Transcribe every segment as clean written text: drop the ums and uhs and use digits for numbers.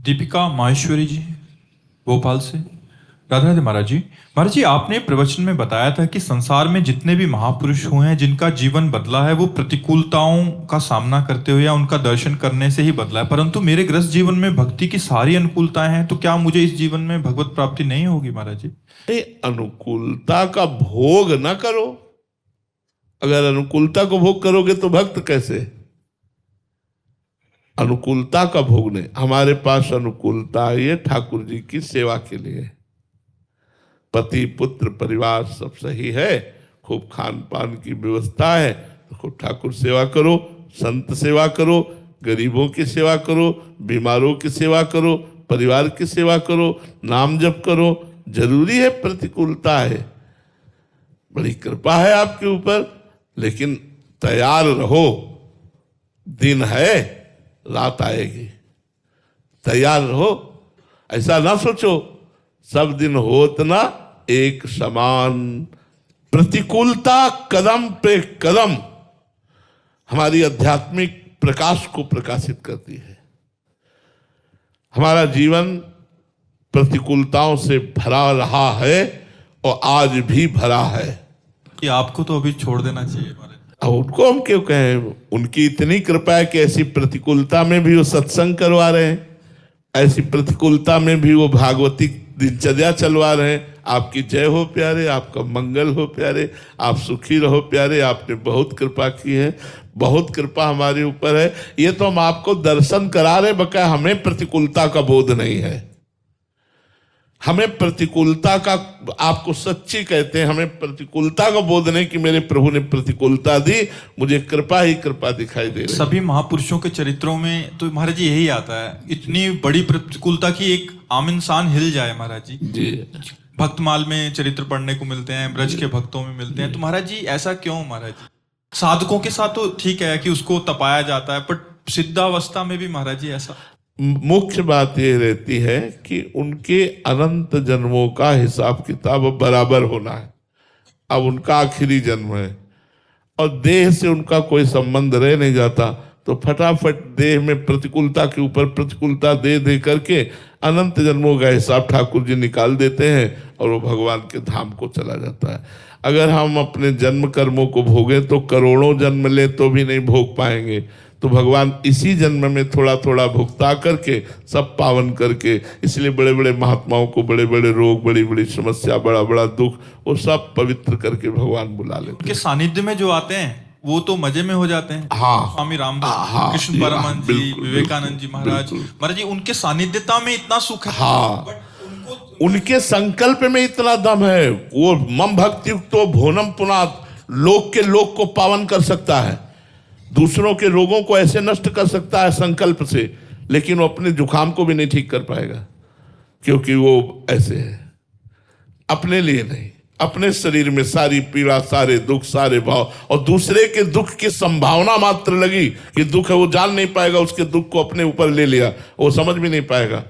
दीपिका माहेश्वरी जी, भोपाल से। राधे राधे महाराज जी। महाराज जी, आपने प्रवचन में बताया था कि संसार में जितने भी महापुरुष हुए हैं जिनका जीवन बदला है वो प्रतिकूलताओं का सामना करते हुए या उनका दर्शन करने से ही बदला है, परंतु मेरे गृहस्थ जीवन में भक्ति की सारी अनुकूलताएं हैं, तो क्या मुझे इस जीवन में भगवत प्राप्ति नहीं होगी महाराज जी? अनुकूलता का भोग न करो। अगर अनुकूलता को भोग करोगे तो भक्त कैसे? अनुकूलता का भोग नहीं। हमारे पास अनुकूलता ये ठाकुर जी की सेवा के लिए, पति पुत्र परिवार सब सही है, खूब खान पान की व्यवस्था है, तो खूब ठाकुर सेवा करो, संत सेवा करो, गरीबों की सेवा करो, बीमारों की सेवा करो, परिवार की सेवा करो, नाम जप करो। जरूरी है, प्रतिकूलता है, बड़ी कृपा है आपके ऊपर, लेकिन तैयार रहो, दिन है, रात आएगी, तैयार रहो। ऐसा ना सोचो सब दिन होत ना एक समान। प्रतिकूलता कदम पे कदम हमारी आध्यात्मिक प्रकाश को प्रकाशित करती है। हमारा जीवन प्रतिकूलताओं से भरा रहा है और आज भी भरा है। कि आपको तो अभी छोड़ देना चाहिए महाराज। अब उनको हम क्यों कहें? उनकी इतनी कृपा है कि ऐसी प्रतिकूलता में भी वो सत्संग करवा रहे हैं, ऐसी प्रतिकूलता में भी वो भागवती दिनचर्या चलवा रहे हैं। आपकी जय हो प्यारे, आपका मंगल हो प्यारे, आप सुखी रहो प्यारे। आपने बहुत कृपा की है, बहुत कृपा हमारे ऊपर है। ये तो हम आपको दर्शन करा रहे, बकाया हमें प्रतिकूलता का बोध नहीं है। हमें प्रतिकूलता का, आपको सच्ची कहते हैं, हमें प्रतिकूलता का बोध नहीं कि मेरे प्रभु ने प्रतिकूलता दी, मुझे कृपा ही कृपा दिखाई दे रही। सभी महापुरुषों के चरित्रों में तो महाराज जी यही आता है, इतनी बड़ी प्रतिकूलता की एक आम इंसान हिल जाए महाराज जी। भक्तमाल में चरित्र पढ़ने को मिलते हैं, ब्रज के भक्तों में मिलते हैं, तो महाराज जी ऐसा क्यों? महाराज जी साधकों के साथ तो ठीक है कि उसको तपाया जाता है, पर सिद्धावस्था में भी महाराज जी ऐसा। मुख्य बात यह रहती है कि उनके अनंत जन्मों का हिसाब किताब बराबर होना है। अब उनका आखिरी जन्म है और देह से उनका कोई संबंध रह नहीं जाता, तो फटाफट देह में प्रतिकूलता के ऊपर प्रतिकूलता दे दे करके अनंत जन्मों का हिसाब ठाकुर जी निकाल देते हैं और वो भगवान के धाम को चला जाता है। अगर हम अपने जन्म कर्मों को भोगें तो करोड़ों जन्म ले तो भी नहीं भोग पाएंगे, तो भगवान इसी जन्म में थोड़ा थोड़ा भुगता करके सब पावन करके, इसलिए बड़े बड़े महात्माओं को बड़े बड़े रोग, बड़ी बड़ी समस्या, बड़ा बड़ा दुख, वो सब पवित्र करके भगवान बुला लेते हैं। उनके सानिध्य में जो आते हैं वो तो मजे में हो जाते हैं। हाँ, स्वामी रामदास, कृष्ण परमहंस जी, विवेकानंद जी महाराज, महाराज जी उनके सानिध्यता में इतना सुख है। हाँ, उनके संकल्प में इतना दम है। वो मम भक्ति तो भोनम पुनात, लोक के लोक को पावन कर सकता है, दूसरों के रोगों को ऐसे नष्ट कर सकता है संकल्प से, लेकिन वो अपने जुकाम को भी नहीं ठीक कर पाएगा, क्योंकि वो ऐसे है, अपने लिए नहीं, अपने शरीर में सारी पीड़ा, सारे दुख, सारे भाव, और दूसरे के दुख की संभावना मात्र लगी कि दुख है, वो जान नहीं पाएगा, उसके दुख को अपने ऊपर ले लिया, वो समझ भी नहीं पाएगा।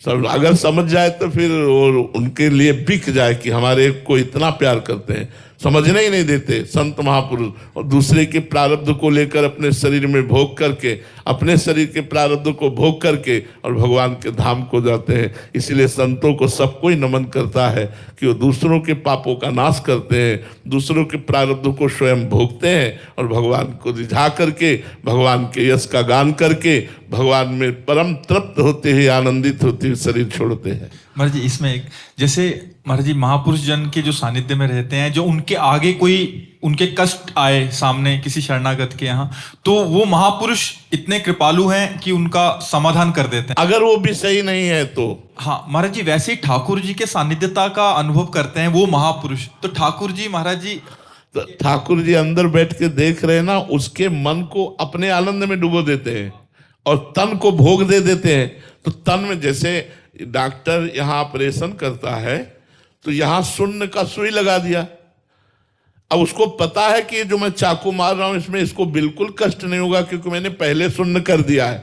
सब अगर समझ जाए तो फिर और उनके लिए बिक जाए कि हमारे को इतना प्यार करते हैं, समझने ही नहीं देते संत महापुरुष, और दूसरे के प्रारब्ध को लेकर अपने शरीर में भोग करके, अपने शरीर के प्रारब्ध को भोग करके और भगवान के धाम को जाते हैं। इसलिए संतों को सबको ही नमन करता है कि वो दूसरों के पापों का नाश करते हैं, दूसरों के प्रारब्ध को स्वयं भोगते हैं और भगवान को रिझा करके, भगवान के यश का गान करके, भगवान में परम तृप्त होते हैं, आनंदित होते हैं, शरीर छोड़ते हैं। महाराज जी इसमें एक, जैसे महाराज जी महापुरुष जन के जो सानिध्य में रहते हैं, जो उनके आगे कोई उनके कष्ट आए सामने किसी शरणागत के यहाँ, तो वो महापुरुष इतने कृपालु हैं कि उनका समाधान कर देते हैं, अगर वो भी सही नहीं है तो। हाँ महाराज जी, वैसे ही ठाकुर जी के सानिध्यता का अनुभव करते हैं वो महापुरुष, तो ठाकुर जी महाराज जी, तो ठाकुर जी अंदर बैठ के देख रहे हैं ना, उसके मन को अपने आनंद में डुबो देते हैं और तन को भोग दे देते हैं। तो तन में, जैसे डॉक्टर यहाँ ऑपरेशन करता है तो यहाँ शून्य का सुई लगा दिया, अब उसको पता है कि जो मैं चाकू मार रहा हूं इसमें इसको बिल्कुल कष्ट नहीं होगा क्योंकि मैंने पहले शून्य कर दिया है।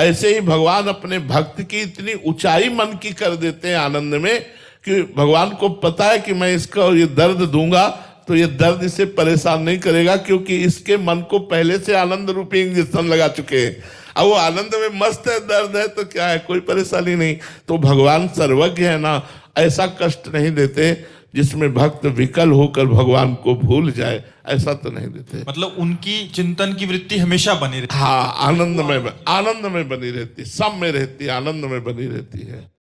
ऐसे ही भगवान अपने भक्त की इतनी ऊंचाई मन की कर देते हैं आनंद में कि भगवान को पता है कि मैं इसका ये दर्द दूंगा तो ये दर्द इसे परेशान नहीं करेगा, क्योंकि इसके मन को पहले से आनंद रूपी इंजेक्शन लगा चुके हैं। अब वो आनंद में मस्त है, दर्द है तो क्या है, कोई परेशानी नहीं। तो भगवान सर्वज्ञ है ना, ऐसा कष्ट नहीं देते जिसमें भक्त विकल होकर भगवान को भूल जाए, ऐसा तो नहीं देते। मतलब उनकी चिंतन की वृत्ति हमेशा बनी रहती हाँ, आनंद में बनी रहती, सब में रहती, आनंद में बनी रहती है।